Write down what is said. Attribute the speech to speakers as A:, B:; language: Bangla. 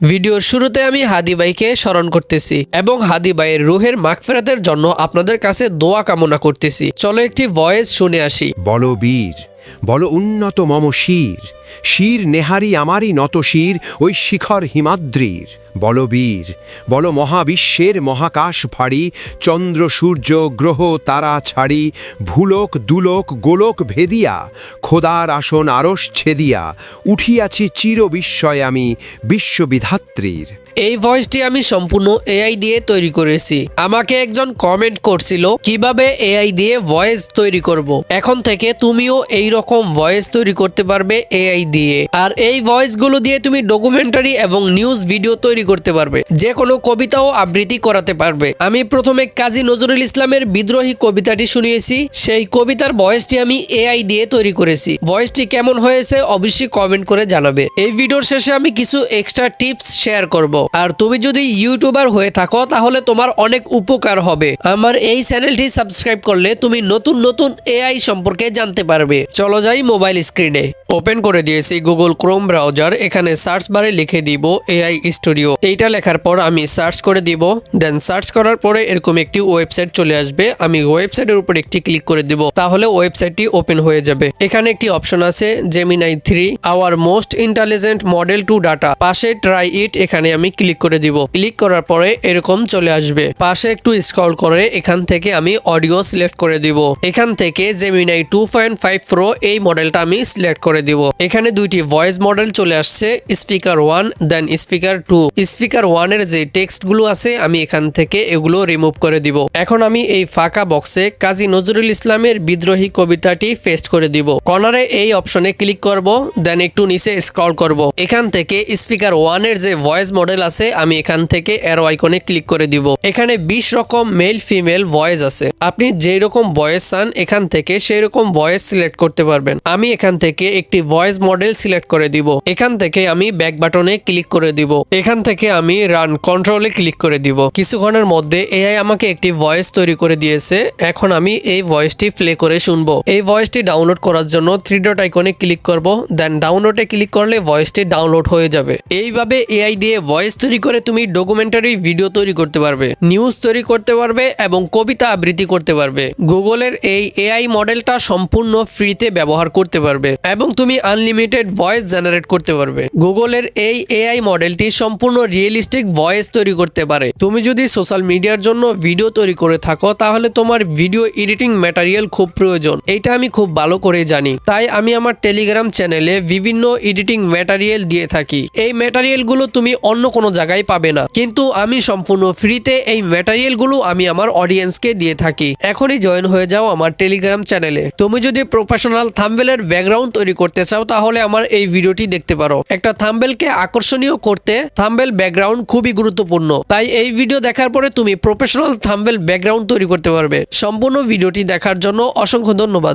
A: ভিডিওর শুরুতে আমি হাদি ভাইকে স্মরণ করতেছি এবং হাদি ভাইয়ের রুহের মাগফিরাতের জন্য আপনাদের কাছে দোয়া কামনা করতেছি। চলো একটি ভয়েস শুনে আসি।
B: বলো বীর, বলো উন্নত মম শির, শির নেহারি আমারই নত শির ওই শিখর হিমাদ্রির। বলো বীর, বলো মহাবিশ্বের মহাকাশ ফাড়ি, চন্দ্র সূর্য গ্রহ তারা ছাড়ি, ভুলোক দুলোক গোলক ভেদিয়া, খোদার আসন আরশ ছেদিয়া, উঠিয়াছি চির বিস্ময় আমি বিশ্ববিধাত্রীর।
A: এই ভয়েসটি আমি সম্পূর্ণ এআই দিয়ে তৈরি করেছি। আমাকে একজন কমেন্ট করছিল কিভাবে এআই দিয়ে ভয়েস তৈরি করব। এখন থেকে তুমিও এই রকম ভয়েস তৈরি করতে পারবে এআই দিয়ে। আর এই ভয়েসগুলো দিয়ে তুমি ডকুমেন্টারি এবং নিউজ ভিডিও তৈরি করতে পারবে, যে কোনো কবিতাও আবৃত্তি করাতে পারবে। আমি প্রথমে কাজী নজরুল ইসলামের বিদ্রোহী কবিতাটি শুনিয়েছি, সেই কবিতার ভয়েসটি আমি এআই দিয়ে তৈরি করেছি। ভয়েসটি কেমন হয়েছে অবশ্যই কমেন্ট করে জানাবে। এই ভিডিওর শেষে আমি কিছু এক্সট্রা টিপস শেয়ার করব। আর তুমি যদি ইউটিউবার হয়ে থাকো তাহলে তোমার অনেক উপকার হবে। আমার এই চ্যানেলটি সাবস্ক্রাইব করলে তুমি নতুন নতুন এআই সম্পর্কে জানতে পারবে। চলো যাই মোবাইল স্ক্রিনে। ওপেন করে দিয়েছি গুগল ক্রোম ব্রাউজার। এখানে সার্চ বারে লিখে দিব এআই স্টুডিও। এইটা লেখার পর আমি সার্চ করে দিব। দেন সার্চ করার পরে এরকম একটি ওয়েবসাইট চলে আসবে। আমি ওয়েবসাইটের উপর একটি ক্লিক করে দিব, তাহলে ওয়েবসাইটটি ওপেন হয়ে যাবে। এখানে একটি অপশন আছে Gemini 3 our most intelligent model to date. পাশে ট্রাই ইট, এখানে আমি ক্লিক করে দিব। ক্লিক করার পরে এরকম চলে আসবে। পাশে একটু স্ক্রল করে এখান থেকে আমি অডিও সিলেক্ট করে দিব। এখান থেকে জেমিনাই 2.5 প্রো এই মডেলটা আমি সিলেক্ট করে দিব। এখানে দুইটি ভয়েস মডেল চলে আসছে, স্পিকার 1 দেন স্পিকার 2। স্পিকার 1 এর যে টেক্সট গুলো আছে আমি এখান থেকে এগুলো রিমুভ করে দিব। এখন আমি এই ফাঁকা বক্সে কাজী নজরুল ইসলামের বিদ্রোহী কবিতাটি পেস্ট করে দিব। কর্নারে এই অপশনে ক্লিক করব, দেন একটু নিচে স্ক্রল করব। এখান থেকে স্পিকার 1 এর যে ভয়েস মডেল আছে আমি এখান থেকে অ্যারো আইকনে ক্লিক করে দিব। এখানে 20 রকম মেল ফিমেল ভয়েস আছে। আপনি যেই রকম ভয়েস চান এখান থেকে সেই রকম ভয়েস সিলেক্ট করতে পারবেন। আমি এখান থেকে একটি ভয়েস মডেল সিলেক্ট করে দিব। এখান থেকে আমি ব্যাক বাটনে ক্লিক করে দিব। এখান থেকে আমি রান কন্ট্রোলে ক্লিক করে দিব। কিছুক্ষণের মধ্যে এআই আমাকে একটি ভয়েস তৈরি করে দিয়েছে। এখন আমি এই ভয়েসটি প্লে করে শুনবো। এই ভয়েসটি ডাউনলোড করার জন্য 3 ডট আইকনে ক্লিক করব, দেন ডাউনলোডে ক্লিক করলে ভয়েসটি ডাউনলোড হয়ে যাবে। এইভাবে এআই দিয়ে ভয়েস তৈরি করে তুমি ডকুমেন্টারি ভিডিও তৈরি করতে পারবে, নিউজ তৈরি করতে পারবে এবং কবিতা আবৃত্তি করতে পারবে। গুগলের এই এআই মডেলটা সম্পূর্ণ ফ্রিতে ব্যবহার করতে পারবে এবং তুমি আনলিমিটেড ভয়েস জেনারেট করতে পারবে। গুগলের এই এআই মডেলটি সম্পূর্ণ রিয়েলিস্টিক ভয়েস তৈরি করতে পারে। তুমি যদি সোশ্যাল মিডিয়ার জন্য ভিডিও তৈরি করে থাকো তাহলে তোমার ভিডিও এডিটিং ম্যাটেরিয়াল খুব প্রয়োজন। এইটা আমি খুব ভালো করে জানি, তাই আমি আমার টেলিগ্রাম চ্যানেলে বিভিন্ন এডিটিং ম্যাটেরিয়াল দিয়ে থাকি। এই ম্যাটেরিয়ালগুলো তুমি অন্য কোনো জায়গায় পাবে না, কিন্তু আমি সম্পূর্ণ ফ্রিতে এই ম্যাটেরিয়ালগুলো আমি আমার অডিয়েন্সকে দিয়ে থাকি। এখনই জয়েন হয়ে যাও আমার টেলিগ্রাম চ্যানেলে। তুমি যদি প্রফেশনাল থাম্বনেলের ব্যাকগ্রাউন্ড তৈরি করতে চাও তাহলে আমার এই ভিডিওটি দেখতে পারো। একটা থাম্বনেলকে আকর্ষণীয় করতে থাম্বনেল ব্যাকগ্রাউন্ড খুবই গুরুত্বপূর্ণ, তাই এই ভিডিও দেখার পরে তুমি প্রফেশনাল থাম্বনেল ব্যাকগ্রাউন্ড তৈরি করতে পারবে। সম্পূর্ণ ভিডিওটি দেখার জন্য অসংখ্য ধন্যবাদ।